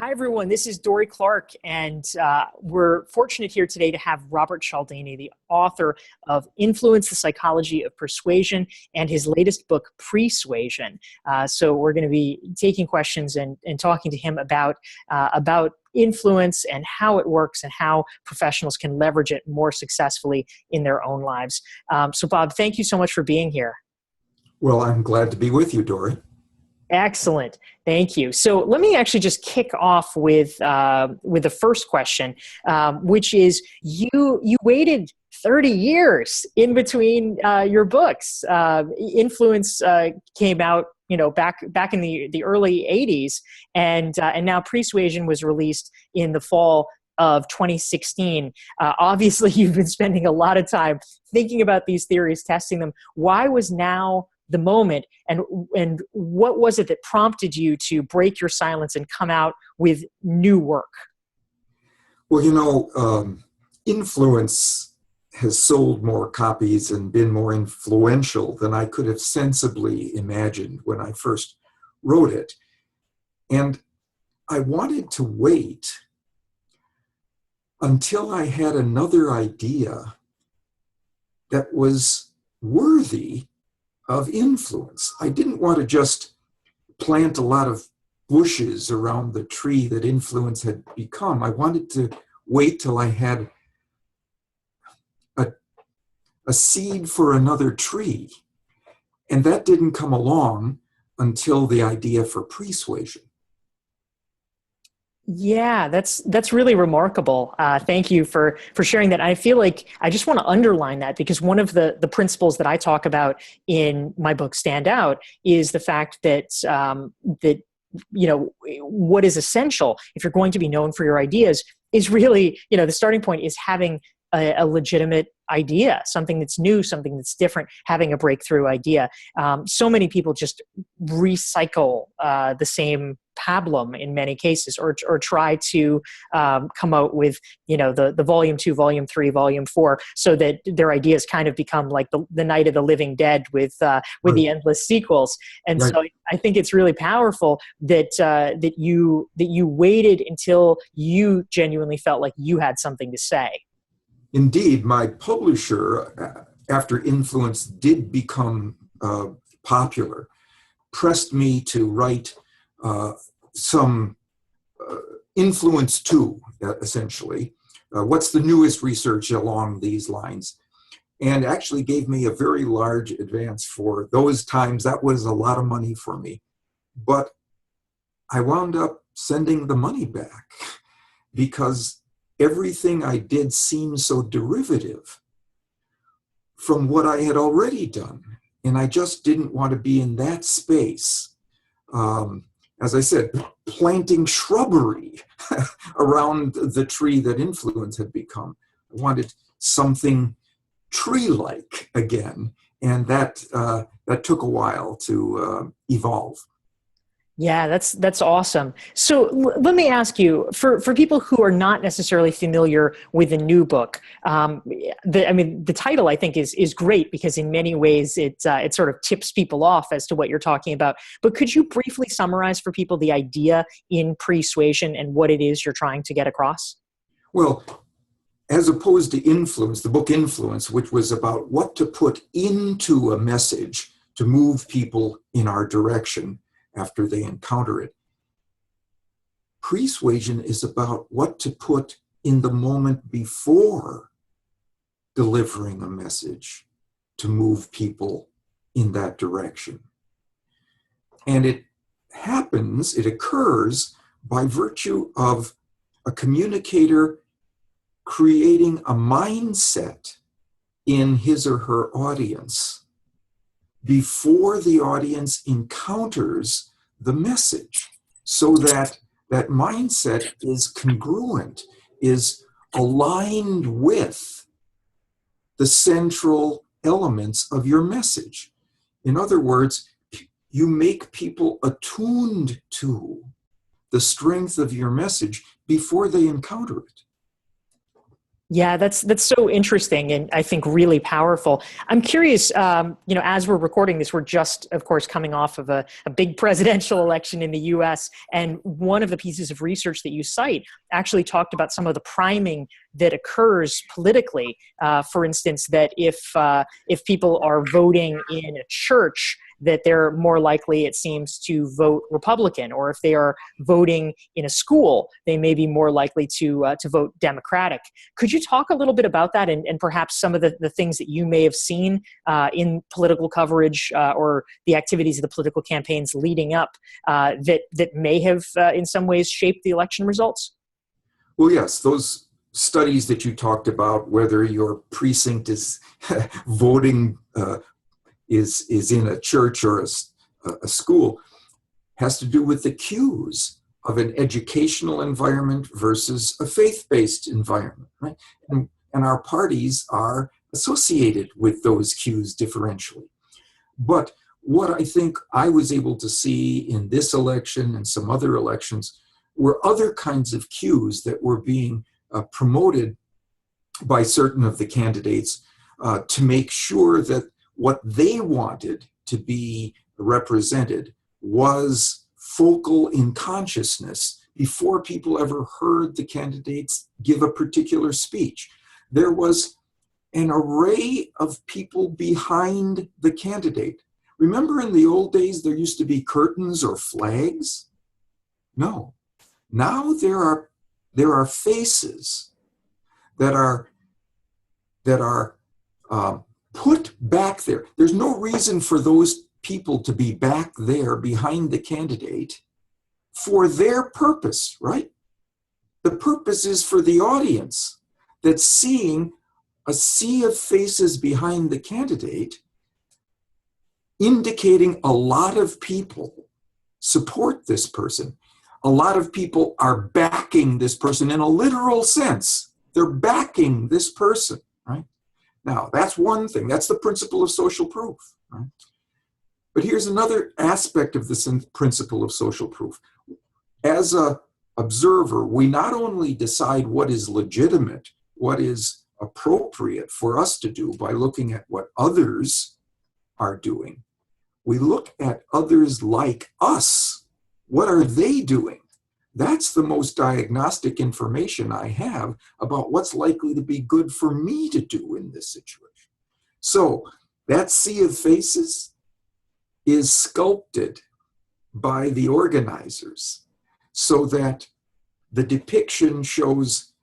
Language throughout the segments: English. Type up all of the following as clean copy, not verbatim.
Hi, everyone. This is Dorie Clark, and we're fortunate here today to have Robert Cialdini, the author of Influence, the Psychology of Persuasion, and his latest book, Pre-Suasion. So we're going to be taking questions and talking to him about influence and how it works and how professionals can leverage it more successfully in their own lives. So, Bob, thank you so much for being here. Well, I'm glad to be with you, Dorie. Excellent. Thank you. So let me actually just kick off with the first question, which is you waited 30 years in between your books. Influence came out, back in the early 80s, and now Presuasion was released in the fall of 2016. Obviously, you've been spending a lot of time thinking about these theories, testing them. Why was now the moment, and what was it that prompted you to break your silence and come out with new work? Well, Influence has sold more copies and been more influential than I could have sensibly imagined when I first wrote it. And I wanted to wait until I had another idea that was worthy of influence. I didn't want to just plant a lot of bushes around the tree that influence had become. I wanted to wait till I had a seed for another tree. And that didn't come along until the idea for Presuasion. Yeah, that's really remarkable. Thank you for sharing that. I feel like I just want to underline that because one of the principles that I talk about in my book Stand Out is the fact that what is essential if you're going to be known for your ideas is really, the starting point is having a legitimate idea, something that's new, something that's different, having a breakthrough idea. So many people just recycle the same pablum in many cases, or try to come out with, the volume 2, volume 3, volume 4, so that their ideas kind of become like the Night of the Living Dead with Right. the endless sequels. And Right. so I think it's really powerful that that you waited until you genuinely felt like you had something to say. Indeed, my publisher, after Influence did become popular, pressed me to write some Influence 2, essentially. What's the newest research along these lines? And actually gave me a very large advance for those times. That was a lot of money for me. But I wound up sending the money back because everything I did seemed so derivative from what I had already done. And I just didn't want to be in that space. As I said, planting shrubbery around the tree that Influence had become. I wanted something tree-like again, and that took a while to evolve. Yeah, that's awesome. So let me ask you, for people who are not necessarily familiar with the new book, the title I think is great because in many ways it sort of tips people off as to what you're talking about. But could you briefly summarize for people the idea in Persuasion and what it is you're trying to get across? Well, as opposed to Influence, the book Influence, which was about what to put into a message to move people in our direction after they encounter it, Persuasion is about what to put in the moment before delivering a message to move people in that direction. And it occurs by virtue of a communicator creating a mindset in his or her audience before the audience encounters the message, so that that mindset is congruent, is aligned with the central elements of your message. In other words, you make people attuned to the strength of your message before they encounter it. Yeah, that's so interesting and I think really powerful. I'm curious, as we're recording this, we're just, of course, coming off of a big presidential election in the U.S. And one of the pieces of research that you cite actually talked about some of the priming that occurs politically. For instance, that if people are voting in a church, that they're more likely, it seems, to vote Republican, or if they are voting in a school, they may be more likely to vote Democratic. Could you talk a little bit about that and perhaps some of the things that you may have seen in political coverage or the activities of the political campaigns leading up that may have in some ways shaped the election results? Well, yes, those studies that you talked about, whether your precinct is voting is in a church or a school, has to do with the cues of an educational environment versus a faith-based environment, right? And our parties are associated with those cues differentially. But what I think I was able to see in this election and some other elections were other kinds of cues that were being promoted by certain of the candidates to make sure that what they wanted to be represented was focal in consciousness before people ever heard the candidates give a particular speech. There was an array of people behind the candidate. Remember in the old days there used to be curtains or flags? No. Now there are faces that are put back there. There's no reason for those people to be back there behind the candidate for their purpose, right? The purpose is for the audience that's seeing a sea of faces behind the candidate, indicating a lot of people support this person. A lot of people are backing this person in a literal sense. They're backing this person, right? Now, that's one thing. That's the principle of social proof, right? But here's another aspect of this principle of social proof. As an observer, we not only decide what is legitimate, what is appropriate for us to do by looking at what others are doing, we look at others like us. What are they doing? That's the most diagnostic information I have about what's likely to be good for me to do in this situation. So that sea of faces is sculpted by the organizers so that the depiction shows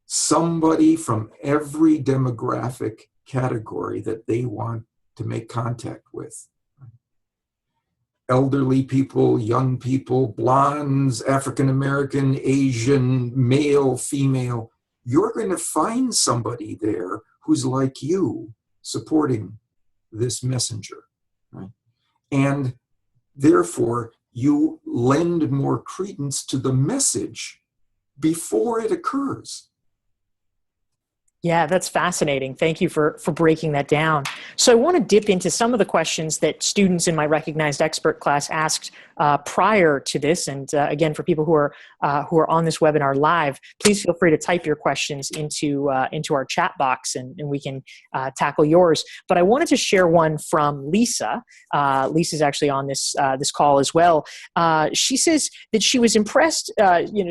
somebody from every demographic category that they want to make contact with. Elderly people, young people, blondes, African American, Asian, male, female. You're going to find somebody there who's like you supporting this messenger, right? And therefore, you lend more credence to the message before it occurs. Yeah, that's fascinating. Thank you for breaking that down. So I want to dip into some of the questions that students in my recognized expert class asked prior to this. And again, for people who are on this webinar live, please feel free to type your questions into our chat box, and we can tackle yours. But I wanted to share one from Lisa. Lisa's actually on this call as well. She says that she was impressed.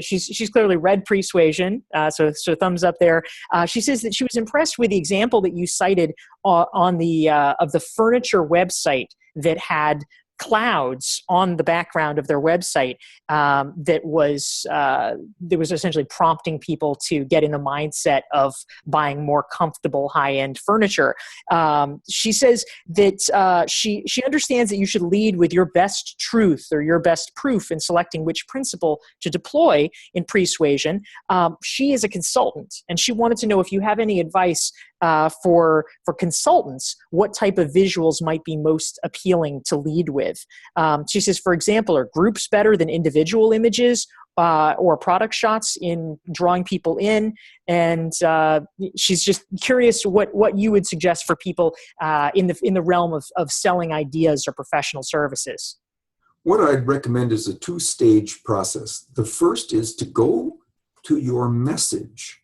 She's clearly read Pre-Suasion, so thumbs up there. She says that she was impressed with the example that you cited on the of the furniture website that had clouds on the background of their website that was essentially prompting people to get in the mindset of buying more comfortable high-end furniture. She says that she understands that you should lead with your best truth or your best proof in selecting which principle to deploy in Pre-Suasion. She is a consultant, and she wanted to know if you have any advice for consultants, what type of visuals might be most appealing to lead with. She says, for example, are groups better than individual images or product shots in drawing people in? And she's just curious what you would suggest for people in the realm of selling ideas or professional services. What I'd recommend is a two-stage process. The first is to go to your message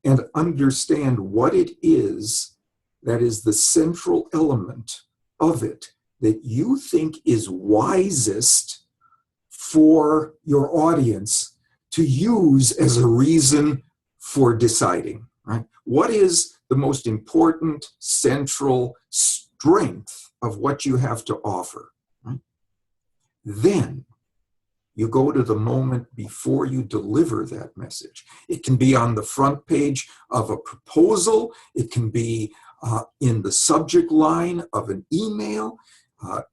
and understand what it is that is the central element of it that you think is wisest for your audience to use as a reason for deciding, right? What is the most important central strength of what you have to offer, right? Then you go to the moment before you deliver that message. It can be on the front page of a proposal. It can be in the subject line of an email.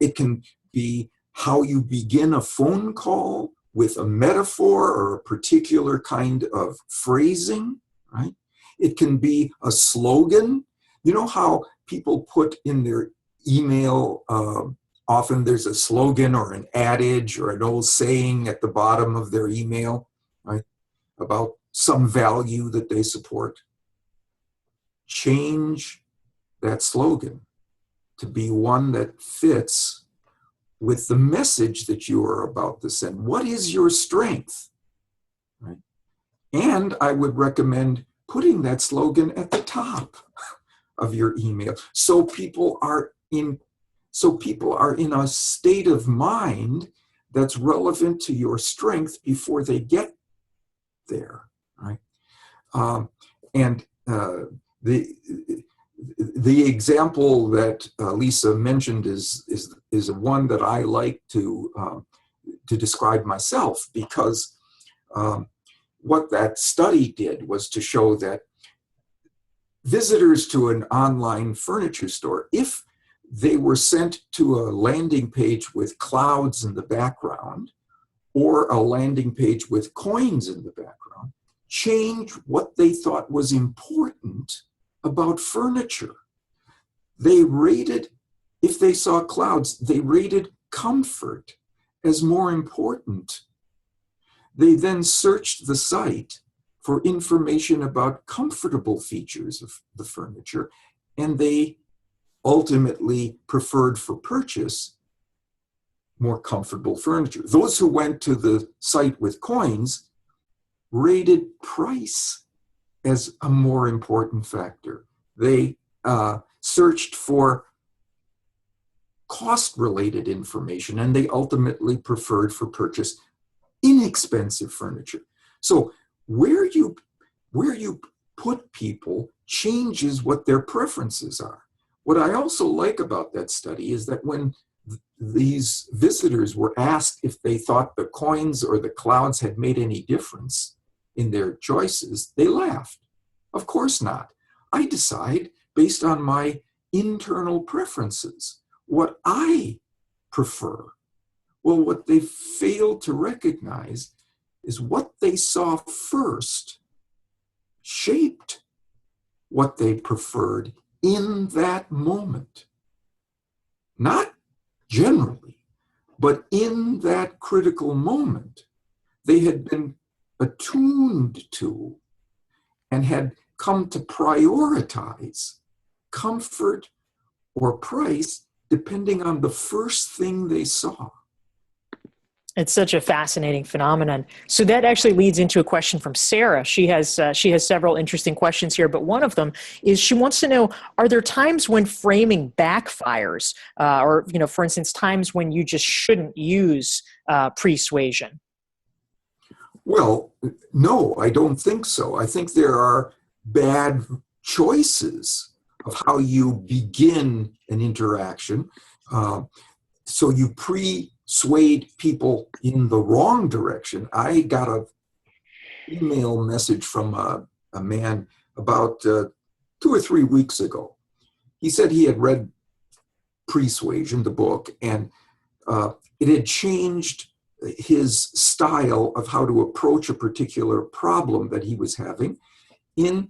It can be how you begin a phone call with a metaphor or a particular kind of phrasing, right? It can be a slogan. You know how people put in their email, often there's a slogan or an adage or an old saying at the bottom of their email, right, about some value that they support. Change that slogan to be one that fits with the message that you are about to send. What is your strength? Right? And I would recommend putting that slogan at the top of your email so people are in a state of mind that's relevant to your strength before they get there, right? The example that Lisa mentioned is one that I like to describe myself, because what that study did was to show that visitors to an online furniture store, if they were sent to a landing page with clouds in the background or a landing page with coins in the background, change what they thought was important about furniture. They rated, if they saw clouds, they rated comfort as more important. They then searched the site for information about comfortable features of the furniture, and they ultimately preferred for purchase more comfortable furniture. Those who went to the site with coins rated price as a more important factor. They searched for cost-related information, and they ultimately preferred for purchase inexpensive furniture. So where you put people changes what their preferences are. What I also like about that study is that when these visitors were asked if they thought the coins or the clouds had made any difference in their choices, they laughed. Of course not. I decide based on my internal preferences, what I prefer. Well, what they failed to recognize is what they saw first shaped what they preferred in that moment. Not generally, but in that critical moment, they had been attuned to and had come to prioritize comfort or price depending on the first thing they saw. It's such a fascinating phenomenon. So that actually leads into a question from Sarah. She has several interesting questions here, but one of them is she wants to know: are there times when framing backfires, or for instance, times when you just shouldn't use persuasion? Well, no, I don't think so. I think there are bad choices of how you begin an interaction. So you persuade people in the wrong direction. I got an email message from a man about 2 or 3 weeks ago. He said he had read Presuasion, the book, and it had changed his style of how to approach a particular problem that he was having in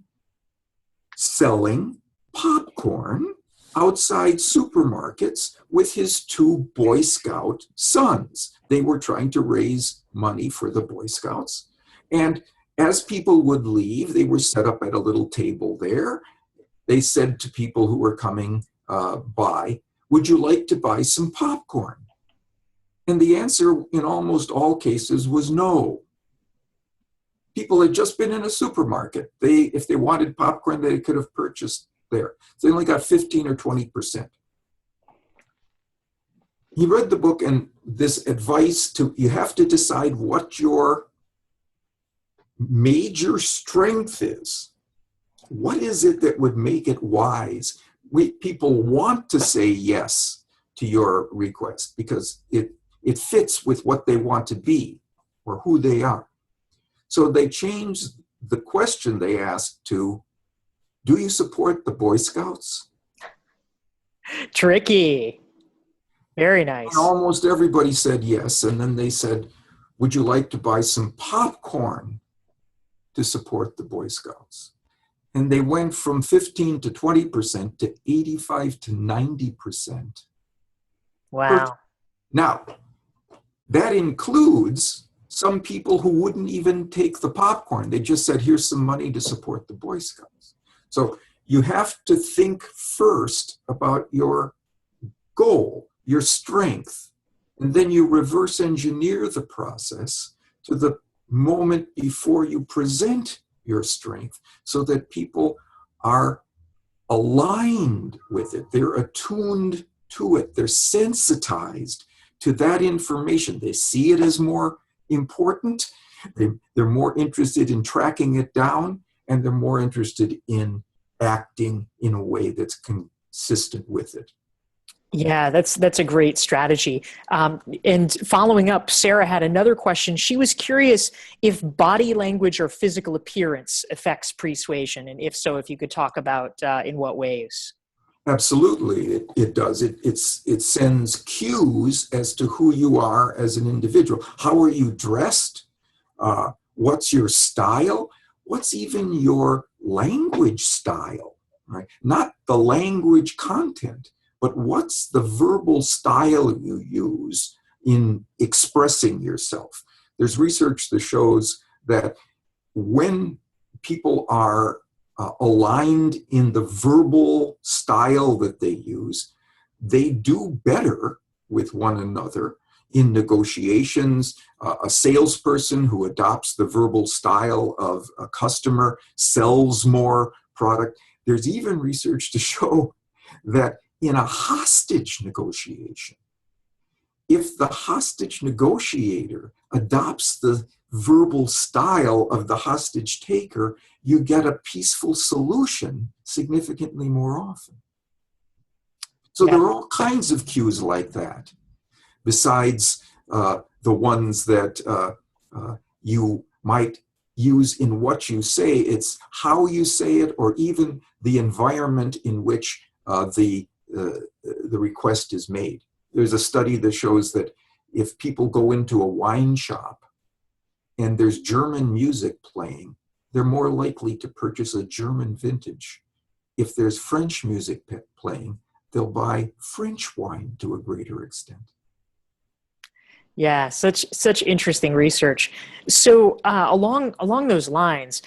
selling popcorn outside supermarkets with his 2 Boy Scout sons. They were trying to raise money for the Boy Scouts. And as people would leave, they were set up at a little table there. They said to people who were coming by, "Would you like to buy some popcorn?" And the answer in almost all cases was no. people had just been in a supermarket. If they wanted popcorn, they could have purchased there. So they only got 15 or 20%. He read the book, and this advice you have to decide what your major strength is. What is it that would make it wise? People want to say yes to your request because it fits with what they want to be or who they are. So they changed the question they asked to, do you support the Boy Scouts? Tricky. Very nice. And almost everybody said yes. And then they said, would you like to buy some popcorn to support the Boy Scouts? And they went from 15 to 20% to 85 to 90%. Wow. Now, that includes some people who wouldn't even take the popcorn. They just said, here's some money to support the Boy Scouts. So you have to think first about your goal, your strength, and then you reverse engineer the process to the moment before you present your strength so that people are aligned with it. They're attuned to it. They're sensitized to that information. They see it as more important. They're more interested in tracking it down, and they're more interested in acting in a way that's consistent with it. Yeah, that's a great strategy. And following up, Sarah had another question. She was curious if body language or physical appearance affects persuasion, and if so, if you could talk about in what ways. Absolutely, it does. It sends cues as to who you are as an individual. How are you dressed? What's your style? What's even your language style? Right? Not the language content, but what's the verbal style you use in expressing yourself? There's research that shows that when people are aligned in the verbal style that they use, they do better with one another in negotiations. A salesperson who adopts the verbal style of a customer sells more product. There's even research to show that in a hostage negotiation, if the hostage negotiator adopts the verbal style of the hostage taker, you get a peaceful solution significantly more often. So there are all kinds of cues like that, besides the ones that you might use in what you say. It's how you say it, or even the environment in which the request is made. There's a study that shows that if people go into a wine shop and there's German music playing, they're more likely to purchase a German vintage. If there's French music playing, they'll buy French wine to a greater extent. Yeah, such interesting research. So along those lines,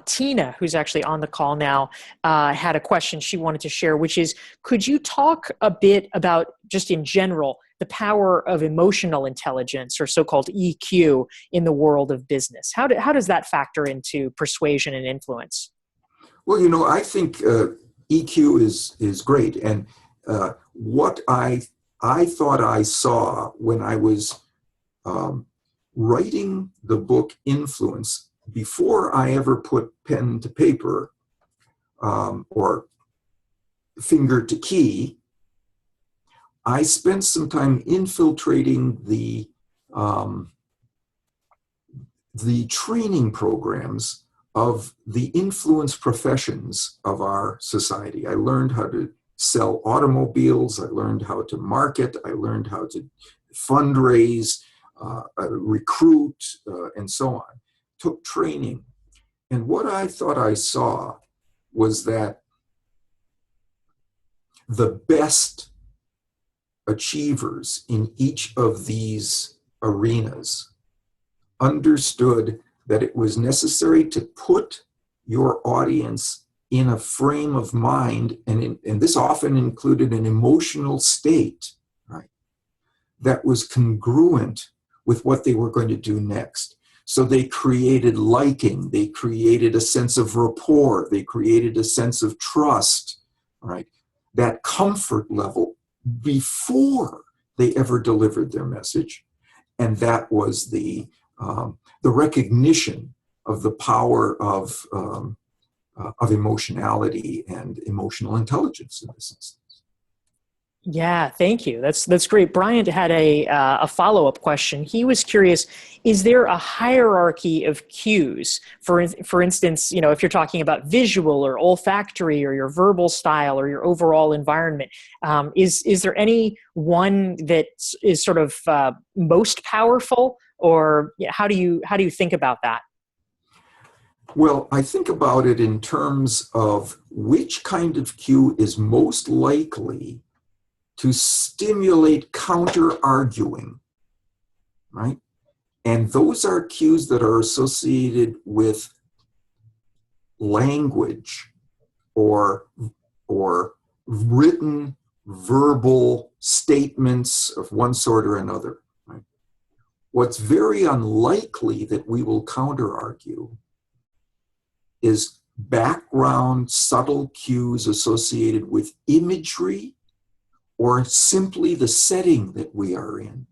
Tina, who's actually on the call now, had a question she wanted to share, which is, could you talk a bit about, just in general, the power of emotional intelligence, or so-called EQ, in the world of business? How does that factor into persuasion and influence? Well, I think EQ is great. And what I thought I saw when I was writing the book Influence, before I ever put pen to paper or finger to key, I spent some time infiltrating the training programs of the influence professions of our society. I learned how to sell automobiles. I learned how to market. I learned how to fundraise, recruit, and so on. Took training. And what I thought I saw was that the best achievers in each of these arenas understood that it was necessary to put your audience in a frame of mind, and this often included an emotional state, right, that was congruent with what they were going to do next. So they created liking, they created a sense of rapport, they created a sense of trust, right? That comfort level before they ever delivered their message. And that was the recognition of the power of emotionality and emotional intelligence in this instance. Yeah, thank you. That's great. Bryant had a follow-up question. He was curious, is there a hierarchy of cues? For instance, if you're talking about visual or olfactory or your verbal style or your overall environment, is there any one that is sort of most powerful, or how do you think about that? Well, I think about it in terms of which kind of cue is most likely to stimulate counter-arguing, right? And those are cues that are associated with language or written verbal statements of one sort or another, right? What's very unlikely that we will counter-argue is background subtle cues associated with imagery or simply the setting that we are in.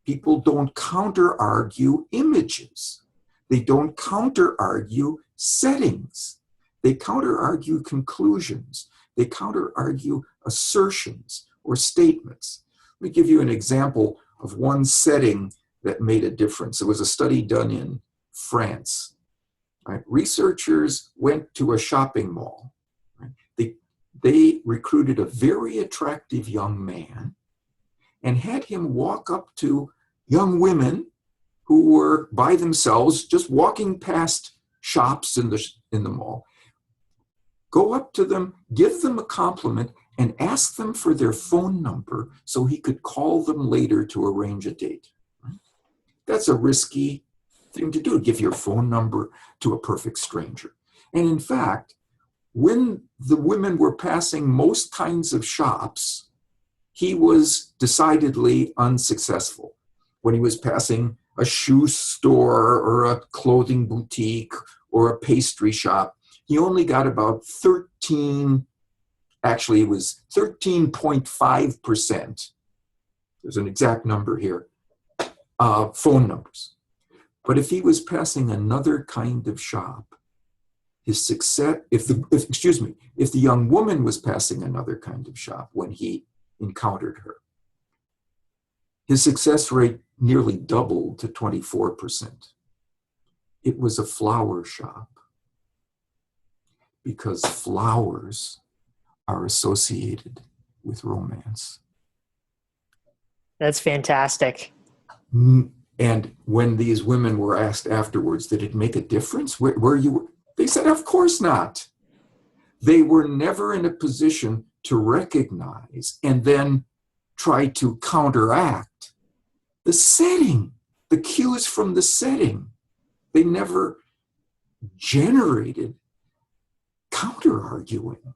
People don't counter-argue images. They don't counter-argue settings. They counter-argue conclusions. They counter-argue assertions or statements. Let me give you an example of one setting that made a difference. It was a study done in France. Right? Researchers went to a shopping mall. Right? They recruited a very attractive young man and had him walk up to young women who were by themselves, just walking past shops in the mall. Go up to them, give them a compliment, and ask them for their phone number so he could call them later to arrange a date. Right? That's a risky thing to do, give your phone number to a perfect stranger. And in fact, when the women were passing most kinds of shops, he was decidedly unsuccessful. When he was passing a shoe store or a clothing boutique or a pastry shop, he only got about 13, actually it was 13.5%. There's an exact number here, phone numbers. But if he was passing another kind of shop, his success, if the young woman was passing another kind of shop when he encountered her, his success rate nearly doubled to 24%. It was a flower shop because flowers are associated with romance. That's fantastic. And when these women were asked afterwards, did it make a difference where you were? They said, of course not. They were never in a position to recognize and then try to counteract the setting, the cues from the setting. They never generated counter-arguing,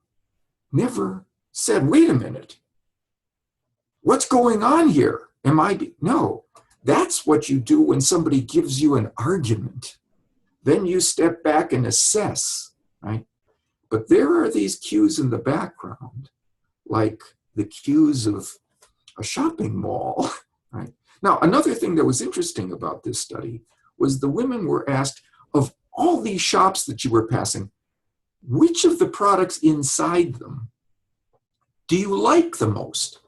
never said, wait a minute, what's going on here? No, that's what you do when somebody gives you an argument. Then you step back and assess, right? But there are these cues in the background, like the cues of a shopping mall, right? Now, another thing that was interesting about this study was the women were asked, of all these shops that you were passing, which of the products inside them do you like the most?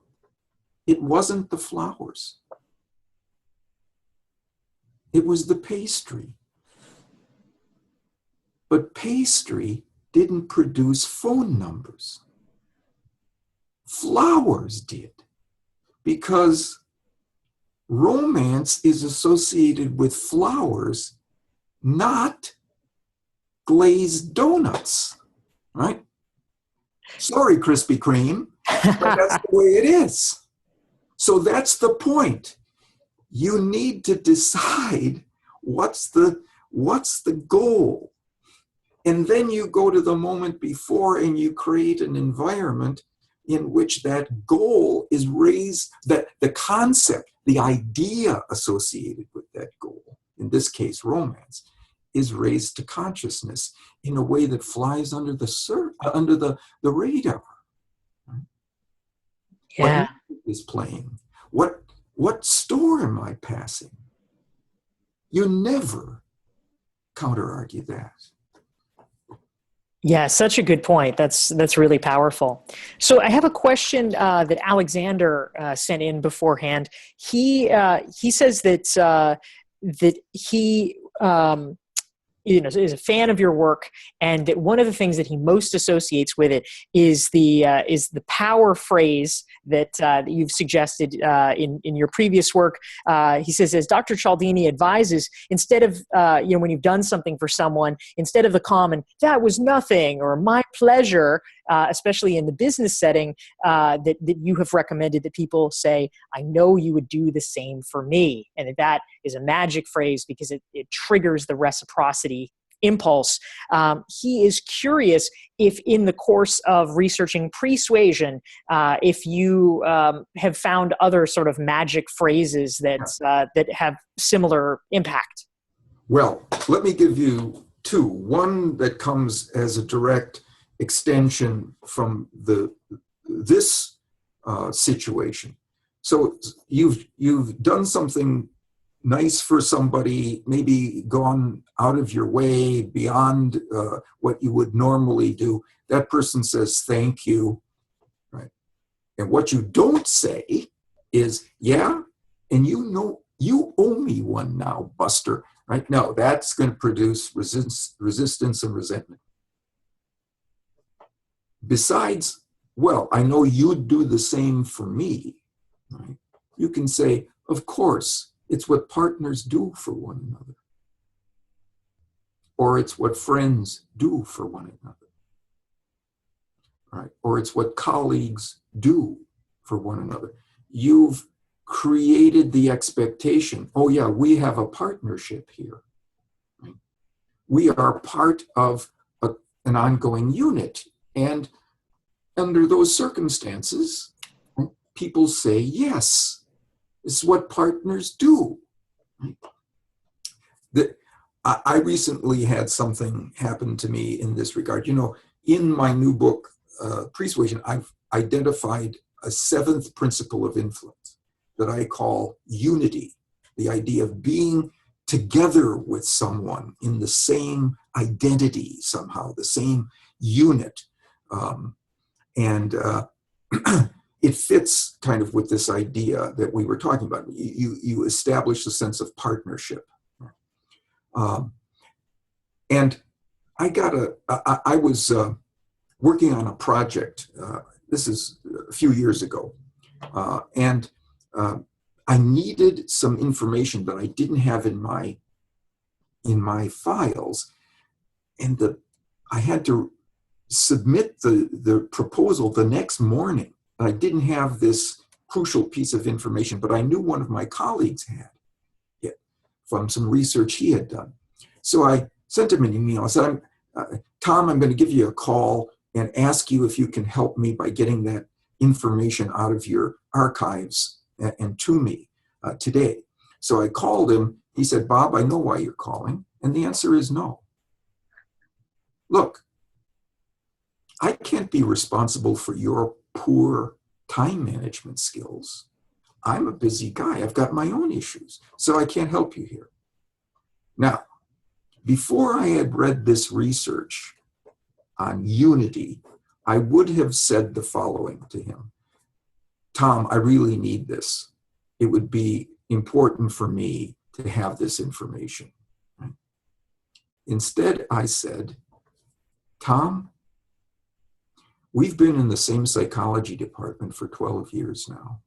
It wasn't the flowers. It was the pastry. But pastry didn't produce phone numbers. Flowers did, because romance is associated with flowers, not glazed donuts, right? Sorry, Krispy Kreme, but that's the way it is. So that's the point. You need to decide what's the goal. And then you go to the moment before and you create an environment in which that goal is raised, that the concept, the idea associated with that goal in this case romance, is raised to consciousness in a way that flies under the radar. Yeah. What music is playing? What store am I passing? You never counter-argue that. Yeah, such a good point. That's really powerful. So I have a question that Alexander sent in beforehand. He says that he is a fan of your work, and that one of the things that he most associates with it is the power phrase that you've suggested in your previous work. He says, as Dr. Cialdini advises, instead of when you've done something for someone, instead of the common "that was nothing" or "my pleasure," especially in the business setting, that you have recommended that people say, "I know you would do the same for me," and that is a magic phrase because it triggers the reciprocity impulse. He is curious if in the course of researching Pre-Suasion, if you have found other sort of magic phrases that have similar impact. Well, let me give you two. One that comes as a direct extension from this situation. So you've done something nice for somebody, maybe gone out of your way beyond what you would normally do. That person says thank you, right? And what you don't say is, yeah, and you owe me one now, Buster, right? No, that's going to produce resistance and resentment. Besides, well, I know you'd do the same for me, right? You can say, of course, it's what partners do for one another. Or it's what friends do for one another, right? Or it's what colleagues do for one another. You've created the expectation, oh yeah, we have a partnership here, right? We are part of an ongoing unit. And under those circumstances, people say, yes, this is what partners do. I recently had something happen to me in this regard. In my new book, Presuasion, I've identified a seventh principle of influence that I call unity, the idea of being together with someone in the same identity somehow, the same unit. It fits kind of with this idea that we were talking about. You establish a sense of partnership. And I was working on a project, this is a few years ago, and I needed some information that I didn't have in my files, and I had to submit the proposal the next morning. I didn't have this crucial piece of information, but I knew one of my colleagues had it from some research he had done. So I sent him an email. I said, Tom, I'm going to give you a call and ask you if you can help me by getting that information out of your archives and to me today. So I called him. He said, Bob, I know why you're calling. And the answer is no. Look, I can't be responsible for your poor time management skills. I'm a busy guy. I've got my own issues, so I can't help you here. Now, before I had read this research on unity, I would have said the following to him. Tom, I really need this. It would be important for me to have this information. Instead, I said, Tom, we've been in the same psychology department for 12 years now.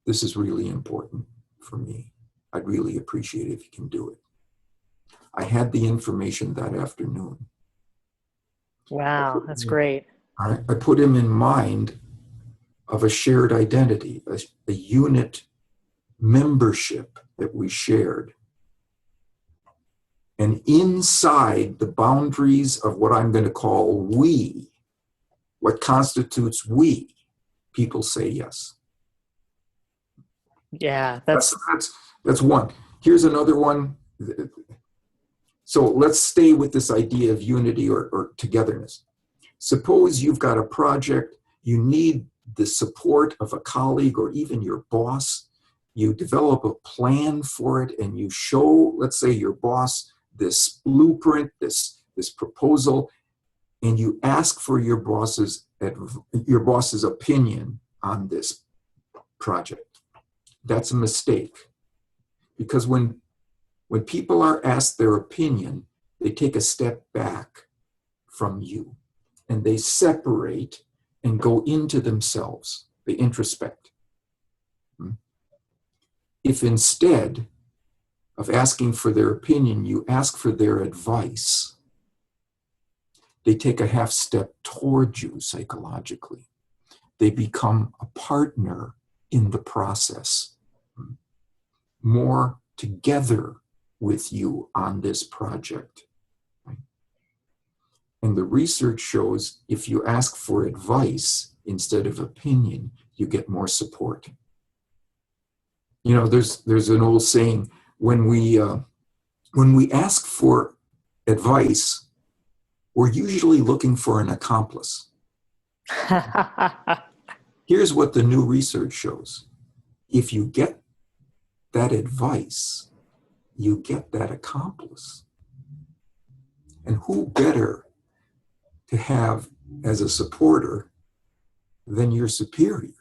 This is really important for me. I'd really appreciate it if you can do it. I had the information that afternoon. Wow, that's great. I put him in mind of a shared identity, a unit membership that we shared. And inside the boundaries of what I'm going to call we, what constitutes we, people say yes. Yeah, That's one. Here's another one. So let's stay with this idea of unity or togetherness. Suppose you've got a project, you need the support of a colleague or even your boss. You develop a plan for it and you show, let's say, your boss this blueprint, this proposal, and you ask for your boss's opinion on this project. That's a mistake. Because when people are asked their opinion, they take a step back from you and they separate and go into themselves. They introspect. If instead of asking for their opinion, you ask for their advice, they take a half step toward you psychologically. They become a partner in the process, more together with you on this project. And the research shows if you ask for advice instead of opinion, you get more support. You know, there's an old saying, when we ask for advice, we're usually looking for an accomplice. Here's what the new research shows. If you get that advice, you get that accomplice. And who better to have as a supporter than your superior?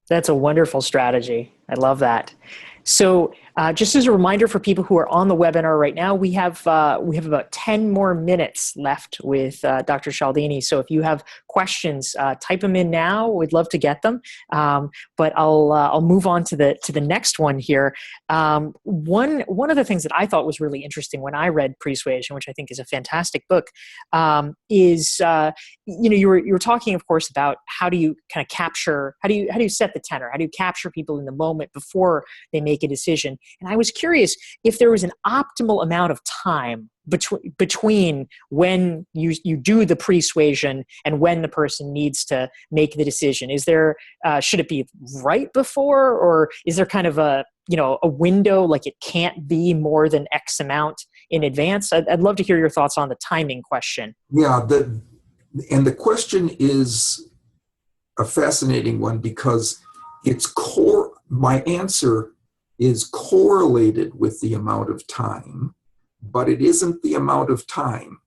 That's a wonderful strategy. I love that. So just as a reminder for people who are on the webinar right now, we have about 10 more minutes left with Dr. Cialdini. So if you have questions, type them in now. We'd love to get them. But I'll move on to the next one here. One of the things that I thought was really interesting when I read Pre-Suasion, which I think is a fantastic book, is you were talking, of course, about how do you kind of capture, how do you set the tenor, how do you capture people in the moment before they make a decision. And I was curious if there was an optimal amount of time between when you do the persuasion and when the person needs to make the decision. Is there should it be right before, or is there kind of a window, like it can't be more than X amount in advance? I'd love to hear your thoughts on the timing question. Yeah, the question is a fascinating one because my answer is correlated with the amount of time, but it isn't the amount of time.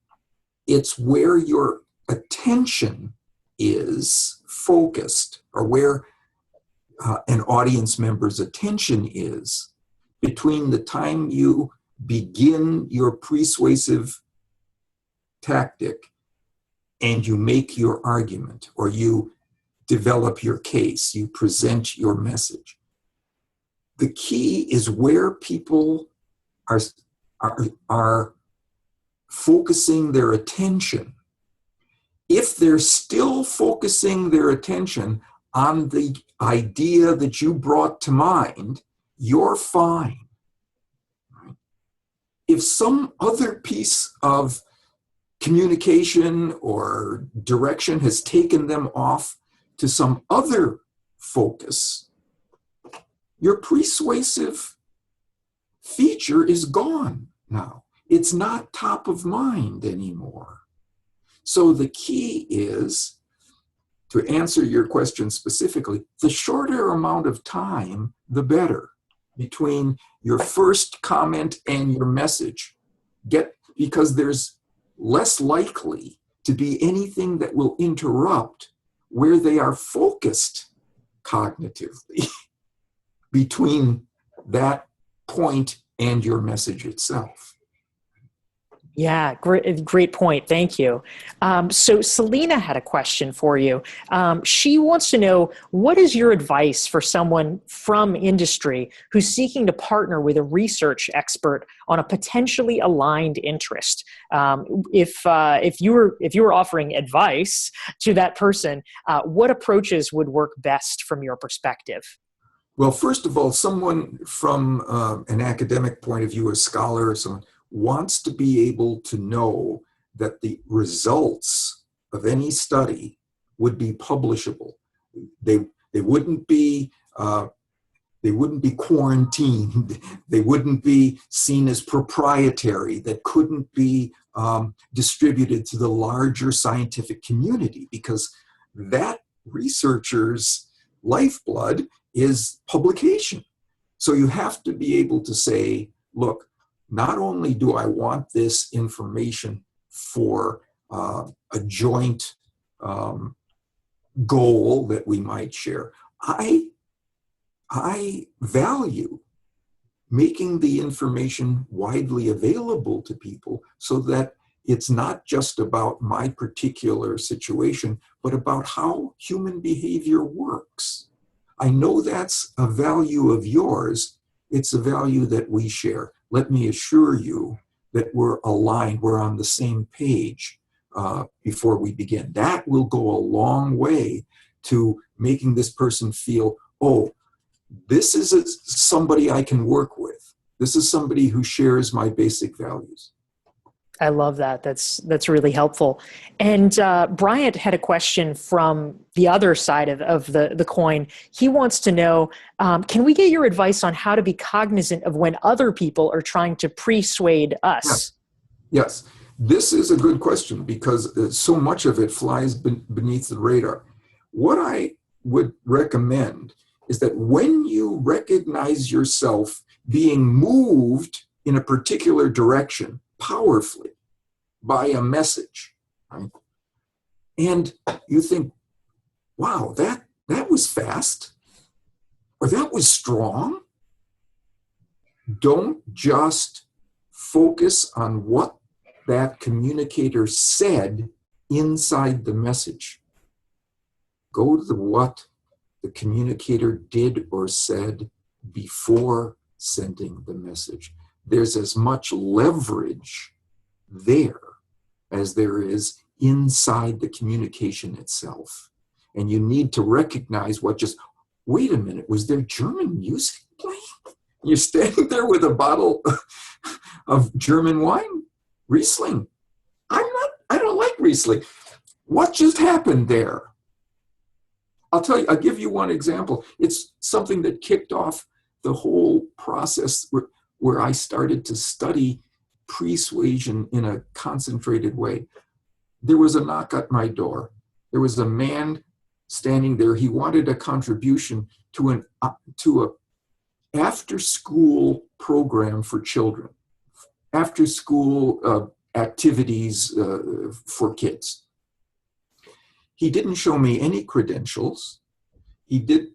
It's where your attention is focused, or where an audience member's attention is between the time you begin your persuasive tactic and you make your argument, or you develop your case, you present your message. The key is where people are focusing their attention. If they're still focusing their attention on the idea that you brought to mind, you're fine. If some other piece of communication or direction has taken them off to some other focus, your persuasive feature is gone now. It's not top of mind anymore. So the key is, to answer your question specifically, the shorter amount of time, the better, between your first comment and your message. Because there's less likely to be anything that will interrupt where they are focused cognitively between that point and your message itself. Yeah, great point. Thank you. So Selena had a question for you. She wants to know, what is your advice for someone from industry who's seeking to partner with a research expert on a potentially aligned interest? If you were offering advice to that person, what approaches would work best from your perspective? Well, first of all, someone from an academic point of view, a scholar or someone, wants to be able to know that the results of any study would be publishable. They wouldn't be They wouldn't be quarantined. They wouldn't be seen as proprietary, that couldn't be distributed to the larger scientific community, because that researcher's lifeblood is publication. So you have to be able to say, look, not only do I want this information for a joint goal that we might share, I value making the information widely available to people so that it's not just about my particular situation, but about how human behavior works. I know that's a value of yours. It's a value that we share. Let me assure you that we're aligned, we're on the same page before we begin. That will go a long way to making this person feel, oh, this is somebody I can work with. This is somebody who shares my basic values. I love that. That's really helpful. And Bryant had a question from the other side of the coin. He wants to know, can we get your advice on how to be cognizant of when other people are trying to persuade us? Yes. This is a good question because so much of it flies beneath the radar. What I would recommend is that when you recognize yourself being moved in a particular direction powerfully by a message, right? And you think, wow, that was fast, or that was strong. Don't just focus on what that communicator said inside the message. Go to what the communicator did or said before sending the message. There's as much leverage there as there is inside the communication itself. And you need to recognize wait a minute, was there German music playing? You're standing there with a bottle of German wine? Riesling. I don't like Riesling. What just happened there? I'll give you one example. It's something that kicked off the whole process where I started to study Presuasion in a concentrated way. There was a knock at my door. There was a man standing there. He wanted a contribution to a after-school program for children, after-school activities for kids. He didn't show me any credentials.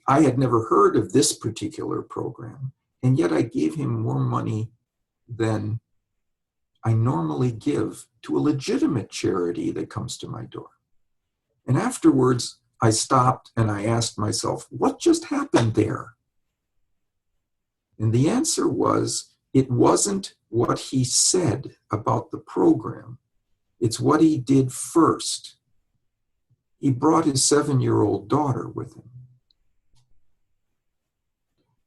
I had never heard of this particular program, and yet I gave him more money than I normally give to a legitimate charity that comes to my door. And afterwards, I stopped and I asked myself, what just happened there? And the answer was, it wasn't what he said about the program. It's what he did first. He brought his 7-year-old daughter with him.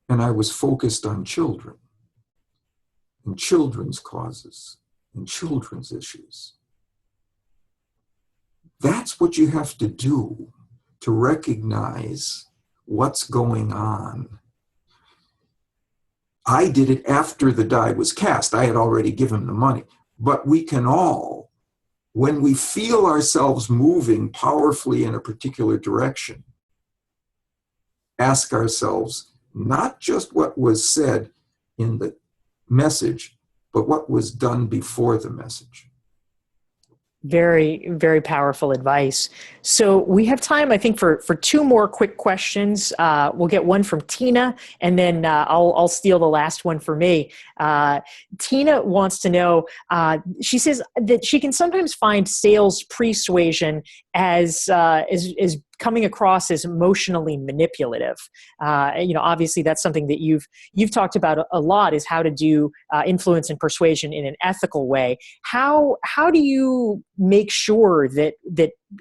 And I was focused on children and children's causes and children's issues. That's what you have to do to recognize what's going on. I did it after the die was cast. I had already given the money. But we can all, when we feel ourselves moving powerfully in a particular direction, ask ourselves not just what was said in the message, but what was done before the message. Very, very powerful advice. So we have time, I think, for 2 more quick questions. We'll get one from Tina, and then I'll steal the last one for me. Tina wants to know, she says that she can sometimes find sales persuasion as coming across as emotionally manipulative. Obviously that's something that you've talked about a lot, is how to do influence and persuasion in an ethical way. How do you make sure that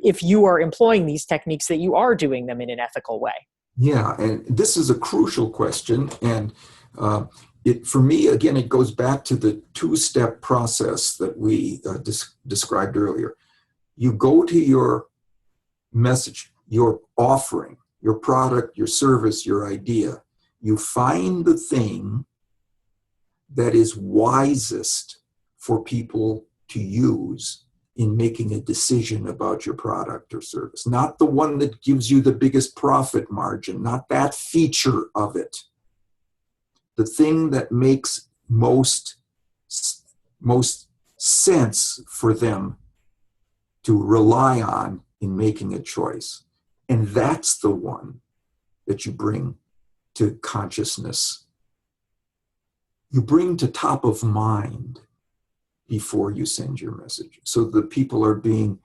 if you are employing these techniques, that you are doing them in an ethical way? Yeah, and this is a crucial question. And for me, again, it goes back to the 2-step process that we described earlier. You go to your message, your offering, your product, your service, your idea, You find the thing that is wisest for people to use in making a decision about your product or service. Not the one that gives you the biggest profit margin, not that feature of it. The thing that makes most sense for them to rely on in making a choice. And that's the one that you bring to consciousness. You bring to top of mind before you send your message, so that people are being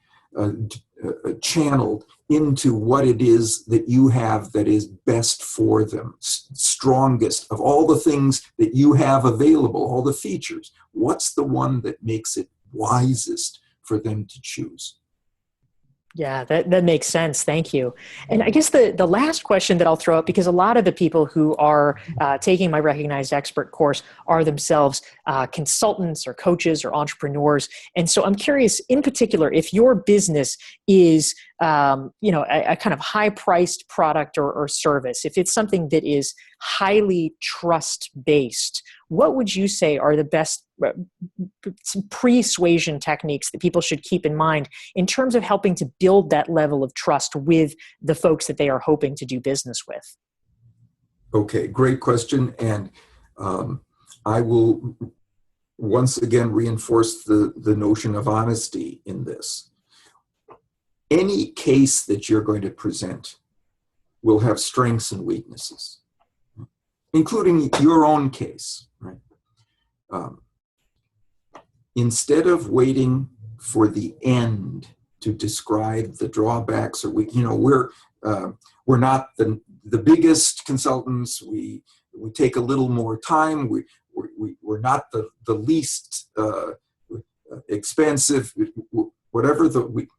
channeled into what it is that you have that is best for them, strongest of all the things that you have available, all the features. What's the one that makes it wisest for them to choose? Yeah, that makes sense. Thank you. And I guess the last question that I'll throw up, because a lot of the people who are taking my Recognized Expert course are themselves consultants or coaches or entrepreneurs. And so I'm curious, in particular, if your business is a kind of high-priced product or service, if it's something that is highly trust-based, what would you say are the best pre-suasion techniques that people should keep in mind in terms of helping to build that level of trust with the folks that they are hoping to do business with? Okay, great question. And I will once again reinforce the notion of honesty in this. Any case that you're going to present will have strengths and weaknesses, including your own case, right? Instead of waiting for the end to describe the drawbacks, or we're not the biggest consultants. We take a little more time. We're not the least expensive. Whatever we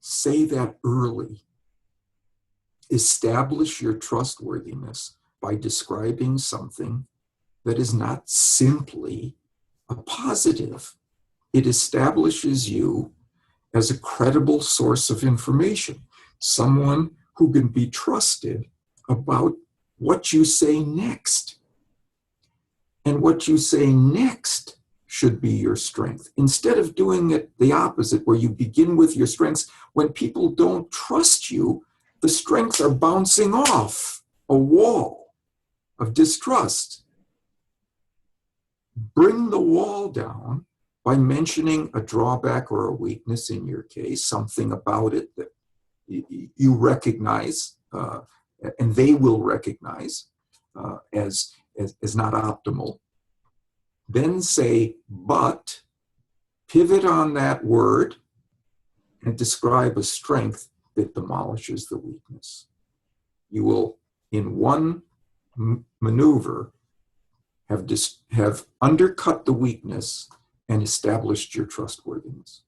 say that early. Establish your trustworthiness by describing something that is not simply a positive. It establishes you as a credible source of information, someone who can be trusted about what you say next. And what you say next should be your strength. Instead of doing it the opposite, where you begin with your strengths, when people don't trust you, the strengths are bouncing off a wall of distrust. Bring the wall down by mentioning a drawback or a weakness in your case, something about it that you recognize and they will recognize as not optimal. Then say, but, pivot on that word and describe a strength that demolishes the weakness. You will, in one maneuver, have undercut the weakness and established your trustworthiness.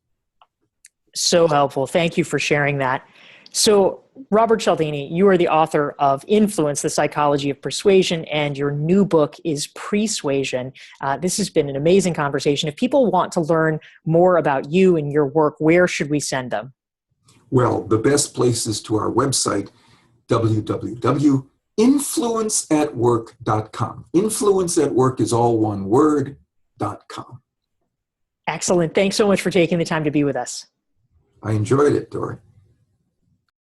So helpful. Thank you for sharing that. So, Robert Cialdini, you are the author of Influence, the Psychology of Persuasion, and your new book is Pre-Suasion. This has been an amazing conversation. If people want to learn more about you and your work, where should we send them? Well, the best place is to our website, www.influenceatwork.com. Influence at Work is all one word, .com. Excellent. Thanks so much for taking the time to be with us. I enjoyed it, Dorie.